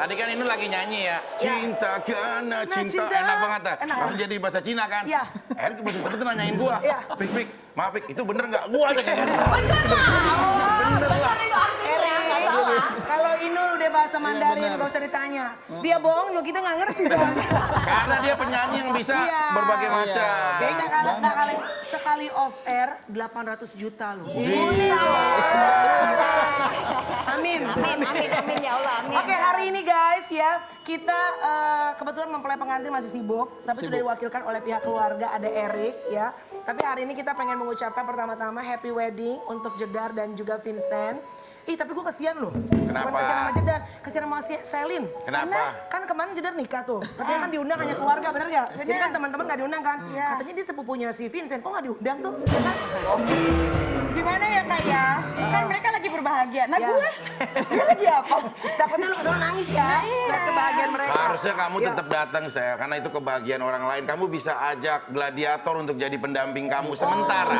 Tadi kan ini lagi nyanyi ya. Cinta karena cinta. Enak banget dah. Langsung jadi bahasa Cina kan. Iya. Erik bahasa Cina tuh nanyain gua. Iya. Pik, maaf Pik, itu bener nggak? Gua aja kayak gitu. Bener lah. Kalau Inul udah bahasa Mandarin, gak usah ditanya. Dia bohong juga kita nggak ngerti soalnya. Karena dia penyanyi yang bisa berbagai macam. Dia nggak kali sekali off air 800 juta loh. Amin. Amin ya Allah, amin. Oke, hari ini guys ya, kita kebetulan mempelai pengantin masih sibuk, tapi sudah diwakilkan oleh pihak keluarga, ada Erik ya. Tapi hari ini kita pengen mengucapkan pertama-tama happy wedding untuk Jedar dan juga Vincent. Ih, tapi gue kesian loh. Kenapa? Bukan kesian sama Jedar, kesian sama Selin. Kenapa? Karena kan kemarin Jedar nikah tuh. Katanya kan diundang hanya keluarga, bener gak? Jadi kan teman-teman gak diundang kan? Katanya dia sepupunya si Vincent, kok gak diundang tuh? Ya kan? Gimana ya Kak ya? Kan mereka lagi berbahagia. Nah Ya. gue lagi apa? Takutnya lu kesana nangis ya, lihat kebahagiaan mereka. Harusnya kamu Ya. tetap datang saya, karena itu kebahagiaan orang lain. Kamu bisa ajak gladiator untuk jadi pendamping kamu sementara.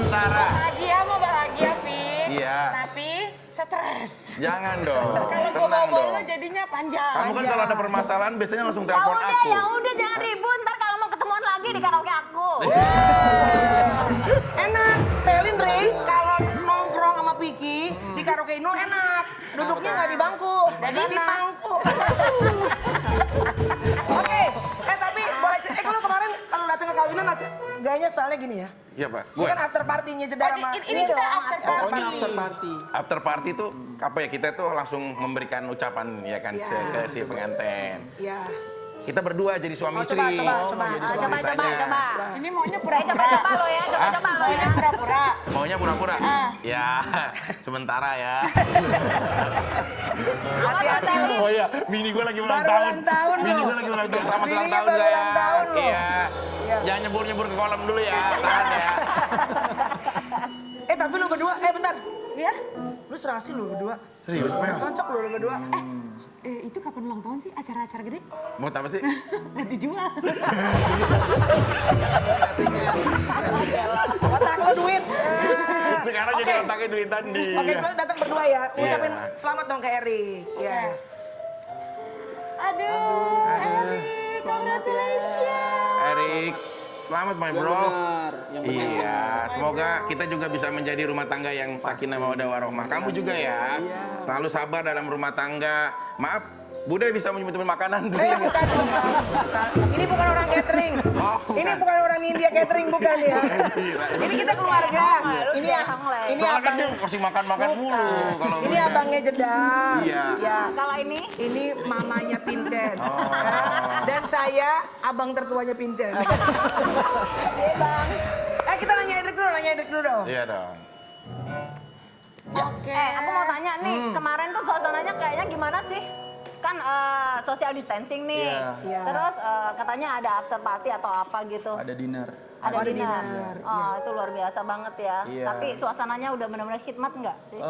Bahagia mau bahagia, Pik. Iya. Tapi stres. Jangan dong, Kalau gue tenang bawa dong. lo jadinya panjang. Kamu kan kalau ada permasalahan biasanya langsung telepon aku. Ya udah jangan ribut, ntar kalau mau ketemuan lagi di karaoke aku. Enak, Selin Ray kalau nongkrong sama Piki di karaoke Inul enak. Duduknya nggak di bangku, jadi di pangku. Oke, tapi boleh kalau kemarin kalau datang ke kawinan gayanya stylenya gini ya. Iya Pak, Ini gue. kan after party-nya Jedar sama Ini kita after party. Pokoknya after party. After party tuh apa ya, kita tuh langsung memberikan ucapan ya kan Iya. ke si pengantin. Iya. Kita berdua jadi suami Oh, istri. coba. Coba. Ini maunya Coba pura-pura. lo ya, coba lo ya. Pura-pura. Maunya pura-pura? Ya, sementara ya. Hati-hati lu. Oh iya, bini gue lagi ulang Baru tahun. ulang tahun Bini loh. gue lagi ulang tahun. Selamat ulang Bininya tahun baru saya. ulang tahun loh. Iya. Jangan nyebur-nyebur ke kolam dulu ya. Tahan ya. Tapi lu berdua, bentar. Ya? Lu serasi lu berdua. Serius, Mel? Cocok lu berdua. Itu kapan ulang tahun sih? Acara-acara gede? Mau apa sih? Buat dijual. Otak lu duit. Sekarang jadi otaknya duitan di. Oke, lu datang berdua ya. Ucapin Iya. selamat dong ke Erik. Ya. Aduh, Erik, congratulations. Erik, selamat my bro. Benar, yang benar. Iya, semoga kita juga bisa menjadi rumah tangga yang sakinah mawaddah warahmah. Kamu juga ya, selalu sabar dalam rumah tangga. Maaf, Bude bisa menyebut makanan tuh. Bukan. Ini bukan orang catering. Oh, bukan. Ini bukan orang India catering, bukan ya. Ini kita keluarga. Ini ya. Ini Soalnya kan abang. dia kasih makan-makan mulu kalau Ini Bude. abangnya Jedar. Iya. Ya. Kalau ini? Ini mamanya Pincen. Dan saya abang tertuanya Pincen. Iya bang. Kita nanya Erik dulu dong. Iya dong. Oke. Aku mau tanya nih, kemarin tuh suasananya kayaknya gimana sih? Kan social distancing nih. Iya. Terus katanya ada after party atau apa gitu. Ada dinner. Ada ada dinner. dinner, Oh, itu luar biasa banget ya. Iya. Tapi suasananya udah benar-benar khidmat nggak sih?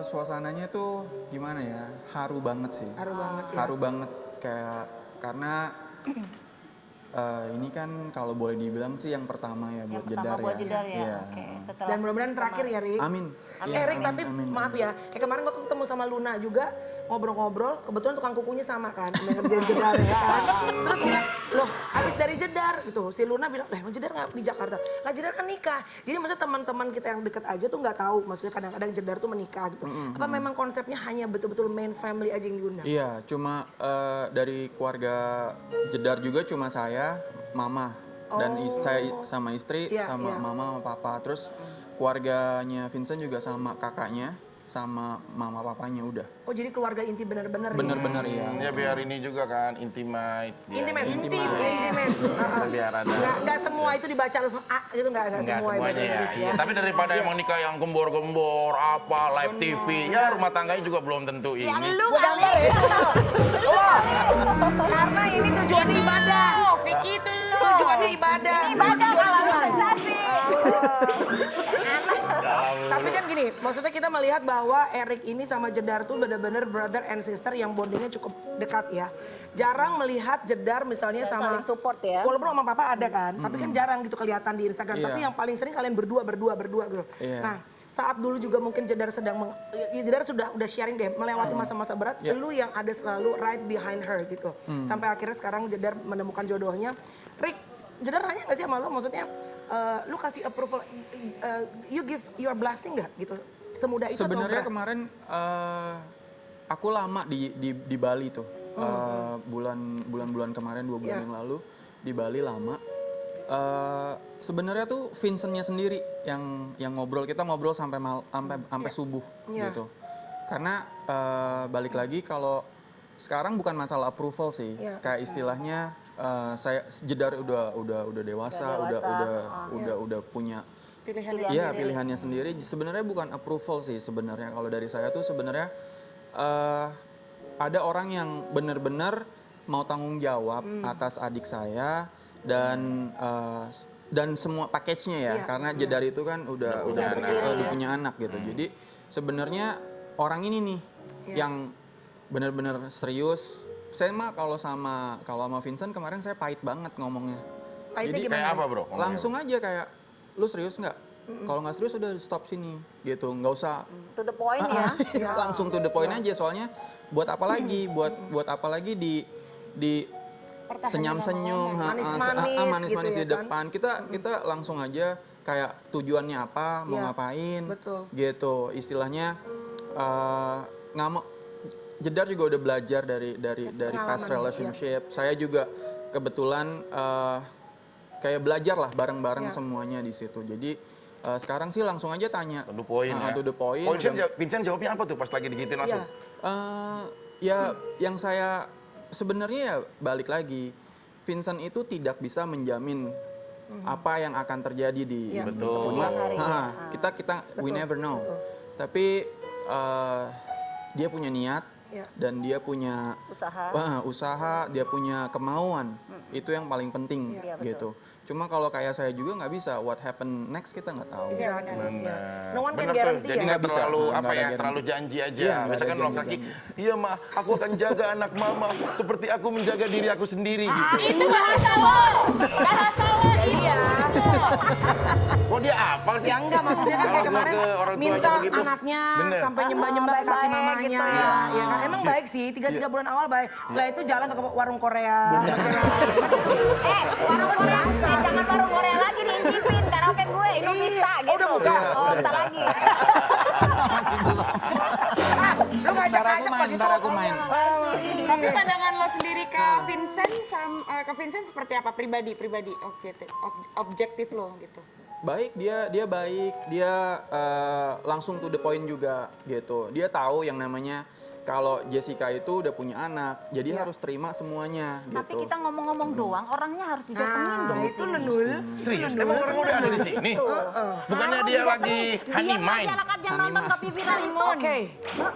Suasananya tuh gimana ya? Haru banget sih. Haru banget ya. Haru banget kayak karena ini kan kalau boleh dibilang sih yang pertama ya buat Yang pertama Jedar buat ya. Jedar ya. Iya. Oke, setelah Dan mudah-mudahan terakhir ya, Rik. Amin. Iya, Erik, amin, tapi amin, maaf amin. ya, kayak kemarin gue ketemu sama Luna juga, ngobrol-ngobrol, kebetulan tukang kukunya sama kan, sama yang ngerjain Jedar ya kan. Terus bilang, loh habis dari Jedar gitu. Si Luna bilang, lah emang Jedar nggak di Jakarta? Lah Jedar kan nikah. Jadi maksudnya teman-teman kita yang deket aja tuh nggak tahu, maksudnya kadang-kadang Jedar tuh menikah gitu. Apa memang konsepnya hanya betul-betul main family aja yang diundang? Iya, cuma dari keluarga Jedar juga cuma saya, mama dan saya sama istri, Iya, sama iya. mama, sama papa. Terus keluarganya Vincent juga sama kakaknya, sama mama papanya udah. Oh jadi keluarga inti bener-bener ya? Bener-bener iya. Ya biar ini juga kan intimate. dia. Intimate. Biar ada. Nggak semua itu dibaca langsung A gitu, nggak Enggak semua semuanya bahasa ya. Inggris Iya. ya. Tapi daripada emang nikah yang gembor-gembor, apa, live TV, ya rumah tangganya juga belum tentu ini. Lu Gua gambar ya. Wah, karena ini tujuannya ibadah. Vicky itu lo. Tujuannya ibadah. ibadah kalau Tujuan. sensasi. Tapi kan gini, maksudnya kita melihat bahwa Erik ini sama Jedar tuh benar-benar brother and sister yang bondingnya cukup dekat ya. Jarang melihat Jedar misalnya sama Saling support ya. walaupun sama papa ada kan, tapi kan jarang gitu kelihatan di Instagram. Iya. Tapi yang paling sering kalian berdua gitu. Iya. Nah, saat dulu juga mungkin Jedar sedang Jedar udah sharing deh melewati masa-masa berat, lu yang ada selalu right behind her gitu. Sampai akhirnya sekarang Jedar menemukan jodohnya. Rick, Jedar nanya gak sih sama lu, maksudnya lu kasih approval, you give your blessing gak gitu? Semudah itu Sebenarnya atau kemarin aku lama di Bali tuh. Bulan-bulan kemarin 2 bulan yang lalu di Bali lama. Sebenarnya tuh Vincentnya sendiri yang ngobrol, kita ngobrol sampai subuh gitu. Karena balik lagi kalau sekarang bukan masalah approval sih, kayak istilahnya saya Jedar udah dewasa, udah punya pilihannya sendiri. Sebenarnya bukan approval sih sebenarnya, kalau dari saya tuh sebenarnya ada orang yang benar-benar mau tanggung jawab atas adik saya dan semua package-nya ya, karena Jedar itu kan udah punya anak gitu. Jadi sebenarnya orang ini nih yang benar-benar serius. Saya mah kalau sama Vincent kemarin saya pahit banget ngomongnya. Pahitnya Jadi gimana? kayak apa bro? Langsung aja kayak, lu serius nggak? Kalau nggak serius udah stop sini gitu, nggak usah To the point ya. langsung to the point aja. Soalnya buat apa lagi? Buat apa lagi di senyum-senyum, manis-manis gitu di ya kan? depan. Kita langsung aja kayak tujuannya apa, mau ngapain, betul. gitu. Istilahnya nggak mau. Jedar juga udah belajar dari past relationship. Saya juga kebetulan kayak belajar lah bareng-bareng semuanya di situ. Jadi sekarang sih langsung aja tanya. To the point ya. To the point. Vincent jawabnya apa tuh pas lagi digituin langsung? Ya yang saya sebenarnya ya balik lagi, Vincent itu tidak bisa menjamin apa yang akan terjadi di Betul. cuma kita we never know. Tapi dia punya niat dan dia punya usaha, dia punya kemauan. Itu yang paling penting gitu. Cuma kalau kayak saya juga nggak bisa, what happen next kita nggak tahu. Exactly. Benar. No one can Benar tuh. guarantee Jadi ya. nggak bisa. terlalu Nggak apa ada ya, guarantee. terlalu janji aja. Iya, nggak Misalkan ada laki-laki, janji-janji. iya mah, aku akan jaga anak mama seperti aku menjaga diri aku sendiri gitu. Itu bahasa lo. Bahasa lo Iya. Kok dia apal sih? Ya enggak, maksudnya kan kayak Kalau gua kemarin ke orang tua minta aja begitu. anaknya Bener. sampai nyembah-nyembah ke kaki baik-baik mamanya. gitu Ya. ya. Kan? Emang baik sih, 3 bulan awal baik. Setelah itu jalan ke warung Korea. Warung Korea, jangan warung Korea lagi diintipin, karaoke gue, Indonesia gitu. udah buka? Oh, bentar lagi. Lu ngajak-ngajak pas itu. Ntar aku main. Tapi pandangan lo sendiri ke Vincent seperti apa pribadi objektif lo gitu. Baik, dia baik, dia langsung to the point juga gitu. Dia tahu yang namanya kalau Jessica itu udah punya anak, jadi harus terima semuanya gitu. Tapi kita ngomong-ngomong doang, orangnya harus didatengin dong. Itu Lenul. Serius? Emang orang udah ada di sini? Bukannya dia lagi honey mind? Masyarakat yang nonton kopi viral itu. Oke.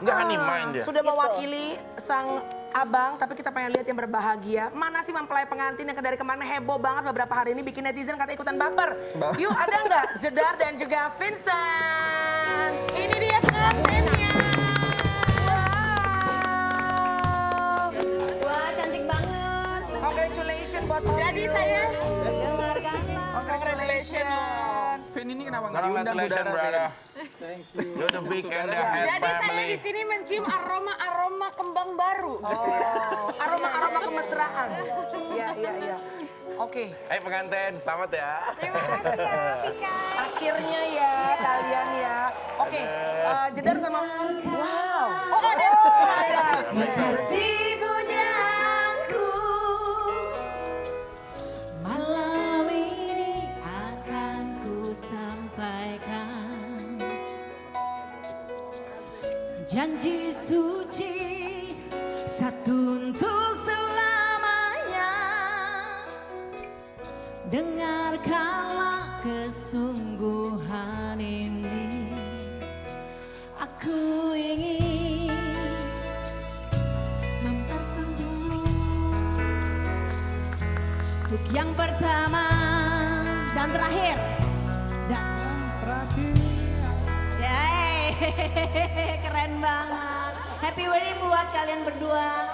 Enggak honey mind dia. Sudah mewakili sang abang, tapi kita pengen lihat yang berbahagia. Mana sih mempelai pengantin yang dari kemarin heboh banget beberapa hari ini bikin netizen kata ikutan baper. Yuk ada nggak Jedar dan juga Vincent? Ini dia pengantinnya. Wah, cantik banget. Congratulations buat Jadi saya Congratulations. Vin ini kenapa nggak diundang Congratulations, saudara? brother. Vin? You're the big and the head Jadi saya family. di sini mencium aroma kembang baru. Aroma-aroma kemesraan. Iya. Oke. Hai pengantin, selamat ya. Terima kasih ya, Pika. Akhirnya ya kalian ya. Oke, Jedar sama wow. Oh, ada. Kasih pujaanku malam ini akan ku sampaikan janji suci satu untuk selamanya. Dengarkanlah kesungguhan ini, aku ingin memesan dulu untuk yang pertama dan terakhir. Yeay, keren banget. Happy wedding buat kalian berdua.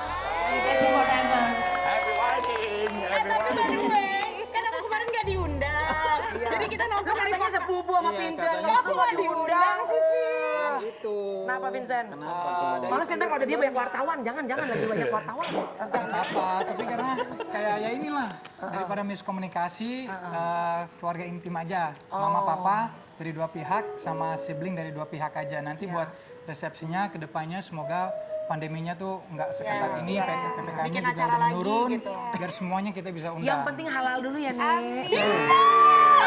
Happy forever. Happy wedding, happy Tapi by the wedding. way, kan aku kemarin nggak diundang. Jadi kita nongkrong Katanya sepupu sama Vincent, Kok aku nggak diundang sih, Kenapa Vincent? Kenapa tuh? Malah center kalau ada dia banyak wartawan, jangan lagi banyak wartawan. Apa, tapi karena kayak ya inilah daripada miskomunikasi keluarga intim aja, mama papa dari dua pihak sama sibling dari dua pihak aja. Nanti buat resepsinya kedepannya semoga pandeminya tuh nggak seketat ini, PPKM-nya Bikin juga acara udah lagi menurun, gitu. biar semuanya kita bisa undang. Yang penting halal dulu ya nih.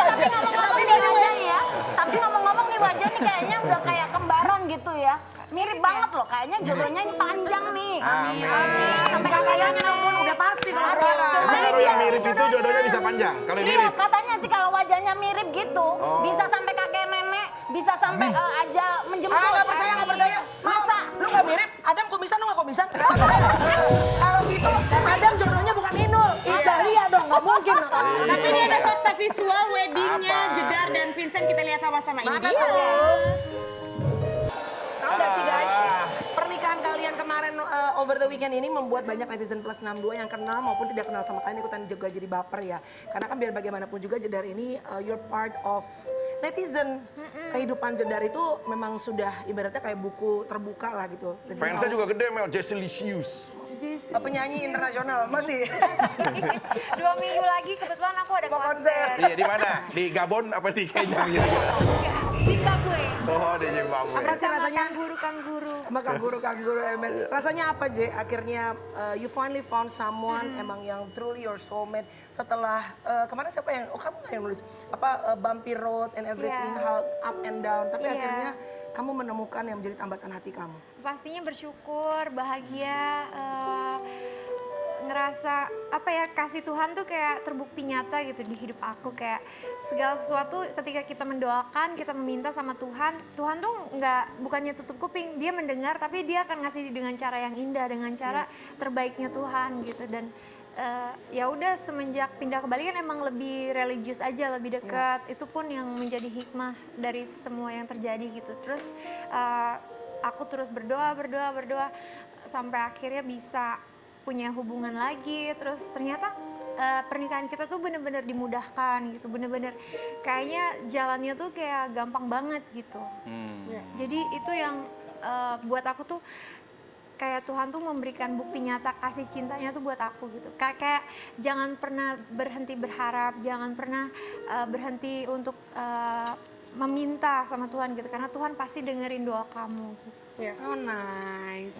Tapi ngomong-ngomong nih wajah nih ya. Tapi ngomong-ngomong nih wajah nih kayaknya udah kayak kembaran gitu ya. Mirip banget loh, kayaknya jodohnya ini panjang nih. Amin. Sampai kakaknya namun udah pasti kalau sekarang. Emang kalau yang mirip itu jodohnya bisa panjang? Kalau yang Iya, mirip? katanya sih kalau wajahnya mirip gitu, bisa sampai kakek nenek, bisa sampai aja menjemput. Nggak percaya. Masa? Lu nggak mirip? Adam kumisan, lu nggak kumisan? Kalau gitu, Adam jodohnya bukan Inul. Isdahlia dong, nggak mungkin. Tapi ini ada fakta visual weddingnya Apa? Jedar dan Vincent, kita lihat sama-sama. Ini Mana dia. tuh? Tahu nggak sih guys, pernikahan kalian kemarin over the weekend ini membuat banyak netizen plus 62 yang kenal maupun tidak kenal sama kalian ikutan juga jadi baper ya. Karena kan biar bagaimanapun juga Jedar ini you're part of netizen. Kehidupan Jedar itu memang sudah ibaratnya kayak buku terbuka lah gitu. Dan Fansnya juga gede, Mel. Jesse Lisius. penyanyi internasional masih. 2 minggu lagi kebetulan aku ada Mau konser. Iya, di mana? Di Gabon apa di Kenya gitu? Zimbabwe. Oh, di Zimbabwe. Apa sih rasanya? Kanguru. Sama kanguru Emel. Rasanya apa J? Akhirnya you finally found someone emang yang truly your soulmate setelah kemarin siapa yang kamu nggak yang nulis apa bumpy road and everything how up and down tapi Iya. akhirnya kamu menemukan yang menjadi tambatan hati kamu. Pastinya bersyukur, bahagia, ngerasa apa ya kasih Tuhan tuh kayak terbukti nyata gitu di hidup aku, kayak segala sesuatu ketika kita mendoakan, kita meminta sama Tuhan, Tuhan tuh bukannya tutup kuping, dia mendengar tapi dia akan ngasih dengan cara yang indah, dengan cara terbaiknya Tuhan gitu. Dan ya udah semenjak pindah ke Bali kan emang lebih religius aja, lebih dekat. Itu pun yang menjadi hikmah dari semua yang terjadi gitu. Terus aku terus berdoa sampai akhirnya bisa punya hubungan lagi. Terus ternyata pernikahan kita tuh bener-bener dimudahkan gitu, bener-bener kayaknya jalannya tuh kayak gampang banget gitu. Jadi itu yang buat aku tuh kayak Tuhan tuh memberikan bukti nyata kasih cintanya tuh buat aku gitu. Kayak jangan pernah berhenti berharap, jangan pernah berhenti untuk meminta sama Tuhan gitu, karena Tuhan pasti dengerin doa kamu gitu. Oh nice.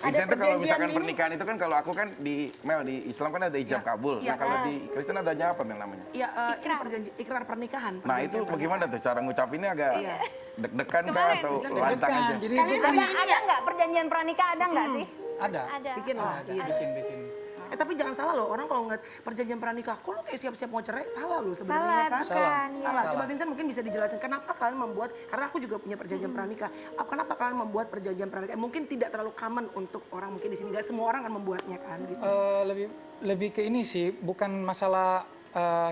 Vincent tuh kalau misalkan pernikahan itu kan kalau aku kan di Mel di Islam kan ada ijab kabul. Nah kalau di Kristen adanya apa Mel namanya? Iya, ikrar pernikahan. Nah itu bagaimana tuh cara ngucapinnya agak deg-degan kah atau Deg-degan. lantang aja? Jadi itu kan Ada nggak perjanjian pranikah, ada nggak sih? ada. Bikin lah. Iya. Bikin. Tapi jangan salah loh, orang kalau ngeliat perjanjian pranikah, kok lo kayak siap-siap mau cerai? Salah loh sebenarnya Salah, kan? bukan. Salah. Coba Vincent mungkin bisa dijelasin kenapa kalian membuat, karena aku juga punya perjanjian pranikah. Kenapa kalian membuat perjanjian pranikah? Mungkin tidak terlalu common untuk orang mungkin di sini, nggak semua orang kan membuatnya kan gitu. Lebih ke ini sih, bukan masalah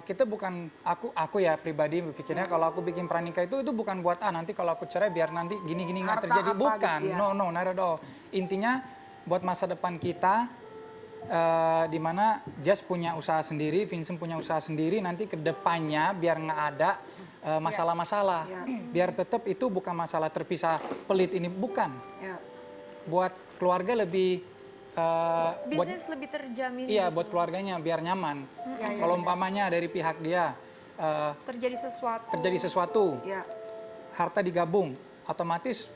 kita bukan aku ya pribadi berpikirnya kalau aku bikin pranikah itu bukan buat nanti kalau aku cerai biar nanti gini-gini nggak Harta terjadi, apa bukan. gitu ya. No, not at all. Intinya buat masa depan kita. Di mana Jazz punya usaha sendiri, Vincent punya usaha sendiri, nanti ke depannya biar nggak ada masalah-masalah. Biar tetap itu bukan masalah terpisah pelit ini, bukan. Buat keluarga lebih Bisnis lebih terjamin. iya, gitu. buat keluarganya biar nyaman. Kalau umpamanya dari pihak dia terjadi sesuatu. Ya. harta digabung, otomatis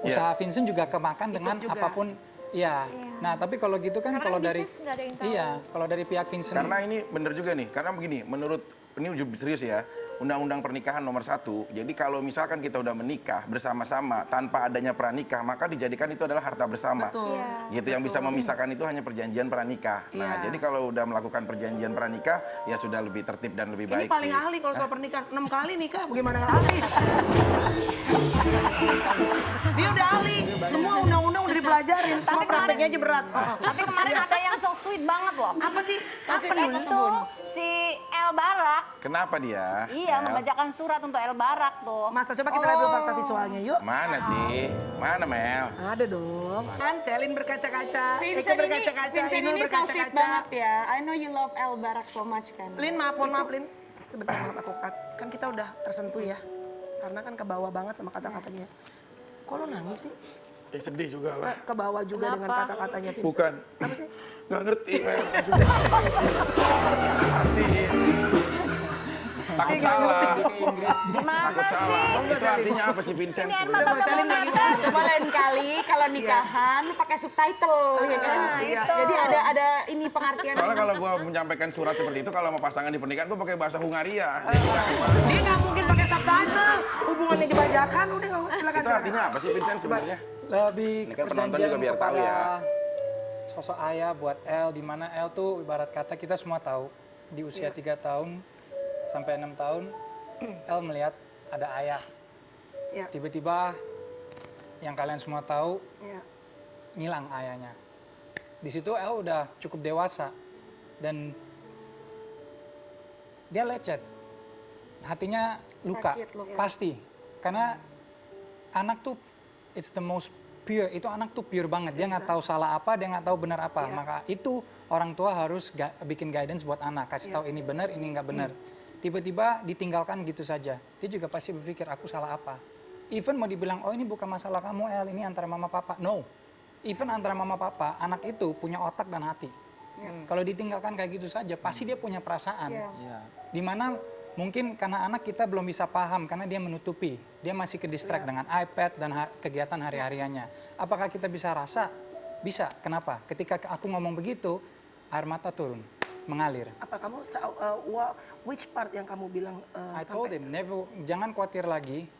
usaha Vincent juga kemakan dengan juga. apapun. Iya. Nah, tapi kalau gitu kan Karena kalau dari bisnis nggak ada yang tahu. iya, kalau dari pihak Vincent Karena ini bener juga nih, karena begini, menurut ini udah serius ya, Undang-Undang Pernikahan nomor 1. Jadi kalau misalkan kita udah menikah bersama-sama tanpa adanya pranikah, maka dijadikan itu adalah harta bersama. Betul. Gitu yang bisa memisahkan itu hanya perjanjian pranikah. Nah, jadi kalau udah melakukan perjanjian pranikah, ya sudah lebih tertib dan lebih Ini baik paling sih. ahli kalau soal pernikahan. 6 kali nikah, bagaimana nggak ahli? Dia udah ahli. Semua undang-undang udah dipelajarin. Semua prakteknya aja berat. Tapi kemarin ada yang so sweet banget loh. Apa sih? Apa Itu si El Barak, Kenapa dia? iya Mel? membacakan surat untuk El Barak tuh. Masa coba kita lihat dulu fakta visualnya yuk. Mana sih? Mana Mel? Ada dong. Kan Celin berkaca-kaca, Eka Vincent berkaca-kaca, ini Inul so sweet berkaca-kaca. banget ya. I know you love El Barak so much kan. Lin, mohon maaf Lin. Sebentar maaf aku cut. Kan kita udah tersentuh ya. Karena kan ke bawah banget sama kata-katanya. Kok lo nangis sih? Ya sedih juga lah. Ke bawah juga dengan kata-katanya Vincent. Bukan. Apa sih? Nggak ngerti Mel, maksudnya. Artiin. Takut salah. Takut salah. Itu artinya apa sih Vincent? Ini air sebenarnya? mata udah mau netes. Coba lain kali kalau nikahan pakai subtitle ya kan. itu. Jadi ada ini pengertian. Soalnya kalau gua menyampaikan surat seperti itu, kalau mau pasangan di pernikahan, gua pakai bahasa Hungaria. Dia nggak mungkin pakai subtitle. Hubungannya dibajakan, udah nggak silakan. Itu artinya apa sih Vincent sebenarnya? Lebih Ini kan penonton perjanjian juga biar tahu kepada ya. Sosok ayah buat El, di mana El tuh ibarat kata kita semua tahu di usia 3 tahun sampai 6 tahun El melihat ada ayah. Iya. Tiba-tiba yang kalian semua tahu Iya. ngilang ayahnya. Di situ El udah cukup dewasa dan dia lecet. Hatinya luka, Sakit, luka. pasti. Karena anak tuh it's the most pure. Itu anak tuh pure banget. Dia nggak tahu salah apa, dia nggak tahu benar apa. Maka itu orang tua harus bikin guidance buat anak. Kasih tahu ini benar, ini nggak benar. Tiba-tiba ditinggalkan gitu saja. Dia juga pasti berpikir aku salah apa. Even mau dibilang, oh ini bukan masalah kamu El, ini antara mama papa. No. Even antara mama papa, anak itu punya otak dan hati. Kalau ditinggalkan kayak gitu saja, pasti dia punya perasaan. Iya. Dimana mungkin karena anak kita belum bisa paham karena dia menutupi. Dia masih ke distract dengan iPad dan kegiatan hari-hariannya. Apakah kita bisa rasa? Bisa. Kenapa? Ketika aku ngomong begitu, air mata turun, mengalir. Apa kamu, which part yang kamu bilang I told him, never, jangan khawatir lagi.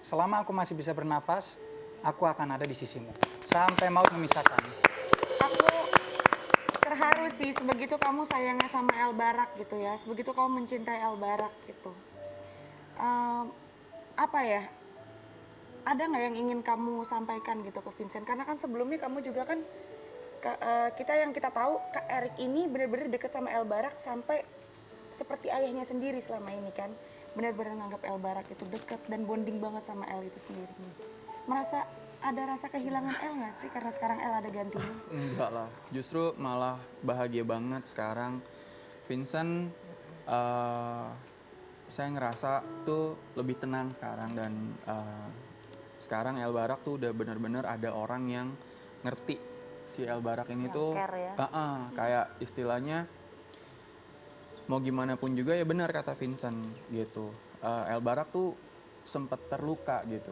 Selama aku masih bisa bernafas, aku akan ada di sisimu. Sampai maut memisahkan. Aku terharu sih sebegitu kamu sayangnya sama El Barak gitu ya. Sebegitu kamu mencintai El Barak gitu. Apa ya? Ada nggak yang ingin kamu sampaikan gitu ke Vincent? Karena kan sebelumnya kamu juga kan kita tahu Kak Erik ini benar-benar dekat sama El Barak sampai seperti ayahnya sendiri selama ini kan. Benar-benar nganggap El Barak itu dekat dan bonding banget sama El itu sendiri. Merasa ada rasa kehilangan El nggak sih karena sekarang El ada gantinya? Enggak lah, justru malah bahagia banget sekarang. Vincent, saya ngerasa tuh lebih tenang sekarang dan sekarang El Barak tuh udah bener-bener ada orang yang ngerti si El Barak ini tuh care ya. kayak istilahnya mau gimana pun juga ya benar kata Vincent gitu. El Barak tuh sempat terluka gitu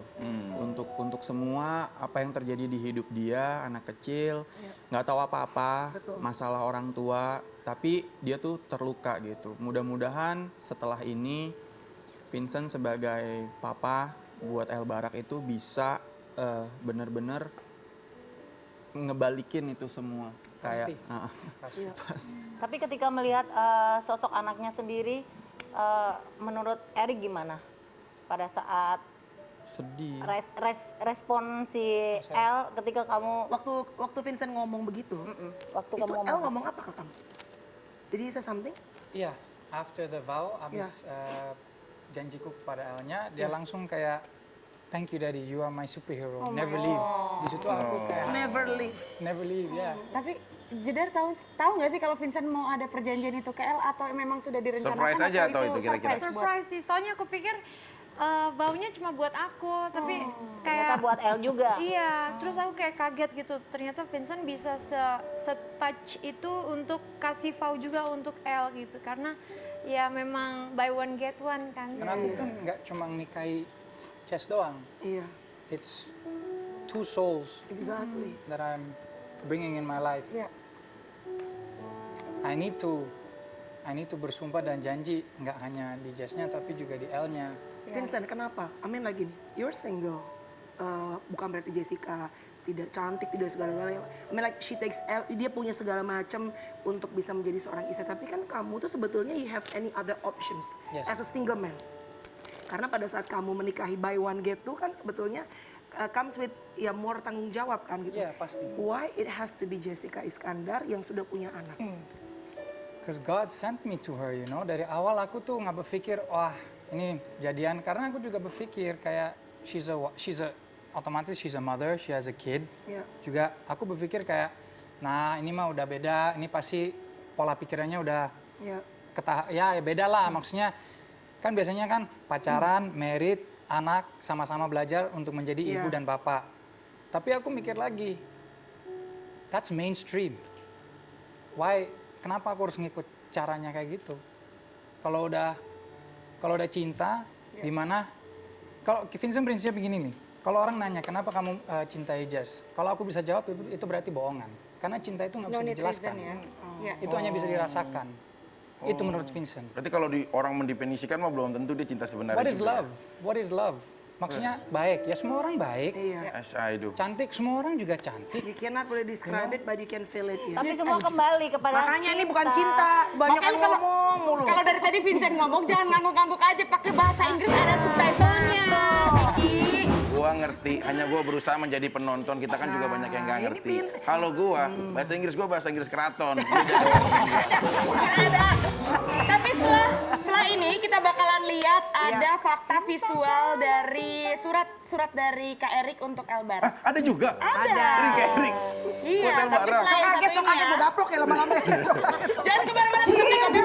untuk semua apa yang terjadi di hidup dia, anak kecil nggak tahu apa-apa masalah orang tua, tapi dia tuh terluka gitu. Mudah-mudahan setelah ini Vincent sebagai papa buat El Barak itu bisa benar-benar ngebalikin itu semua kayak Tapi ketika melihat sosok anaknya sendiri, menurut Erik gimana? Pada saat sedih. respon si El ketika kamu Waktu Vincent ngomong begitu, waktu itu kamu El ngomong ngomong apa ke kamu? Did he say something? Iya, after the vow, abis janjiku kepada Elnya, dia langsung kayak, thank you daddy, you are my superhero, never leave. Di situ aku kayak, never leave, ya. Tapi Jedar tahu nggak sih kalau Vincent mau ada perjanjian itu ke El atau memang sudah direncanakan? Surprise aja atau itu kira-kira? surprise buat- Surprise sih, soalnya aku pikir baunya cuma buat aku, tapi ternyata kayak buat El juga. iya, terus aku kayak kaget gitu. Ternyata Vincent bisa se-touch itu untuk kasih vow juga untuk El gitu. Karena ya memang buy one get one kan. Karena aku kan nggak cuma nikahi Chess doang. Iya, It's two souls exactly. that I'm bringing in my life. Iya. I need to bersumpah dan janji nggak hanya di Jess-nya tapi juga di L-nya. Vincent, kenapa? Amin lagi nih, you're single. Bukan berarti Jessica tidak cantik, tidak segala-galanya. I mean like she takes, dia punya segala macam untuk bisa menjadi seorang istri. Tapi kan kamu tuh sebetulnya you have any other options as a single man. Karena pada saat kamu menikahi buy one get two kan sebetulnya comes with ya more tanggung jawab kan gitu. Iya, pasti. Why it has to be Jessica Iskandar yang sudah punya anak? Because God sent me to her, you know. Dari awal aku tuh nggak berpikir, wah ini jadian. Karena aku juga berpikir kayak she's a mother, she has a kid. Yeah. Juga aku berpikir kayak, nah ini mah udah beda. Ini pasti pola pikirannya udah Yeah. ya beda lah. Maksudnya kan biasanya kan pacaran, married, anak sama-sama belajar untuk menjadi ibu dan bapak. Tapi aku mikir lagi, that's mainstream. Why? Kenapa aku harus ngikut caranya kayak gitu? Kalau udah cinta, di mana? Kalau Vincent prinsipnya begini nih. Kalau orang nanya kenapa kamu cintai Jazz, kalau aku bisa jawab itu berarti bohongan. Karena cinta itu nggak bisa dijelaskan. Itu hanya bisa dirasakan. Itu menurut Vincent. Berarti kalau orang mendefinisikan mah belum tentu dia cinta sebenarnya. What is juga. love? What is love? Maksudnya baik. Ya semua orang baik. As I do. Cantik, semua orang juga cantik. You cannot really describe it, but you can feel it. Ya. Tapi semua kembali kepada Makanya ini bukan cinta, banyak Makanya kalau- ngomong mulu. Kalau dari tadi Vincent ngomong jangan ngangguk-ngangguk aja, pakai bahasa Inggris ada subtitlenya. Gua ngerti, hanya gua berusaha menjadi penonton. Kita kan juga banyak yang nggak ngerti. Kalau gua, bahasa Inggris gua bahasa Inggris keraton. Tapi setelah ini kita bakalan lihat ada fakta visual dari surat dari Kak Erik untuk Elbar. Ada juga? Ada. Erik. Iya, Hotel tapi Barang. selain satu Kaget, ini ya. gue gaplok ya lama-lama. Jangan kemana-mana, tetap di Kasih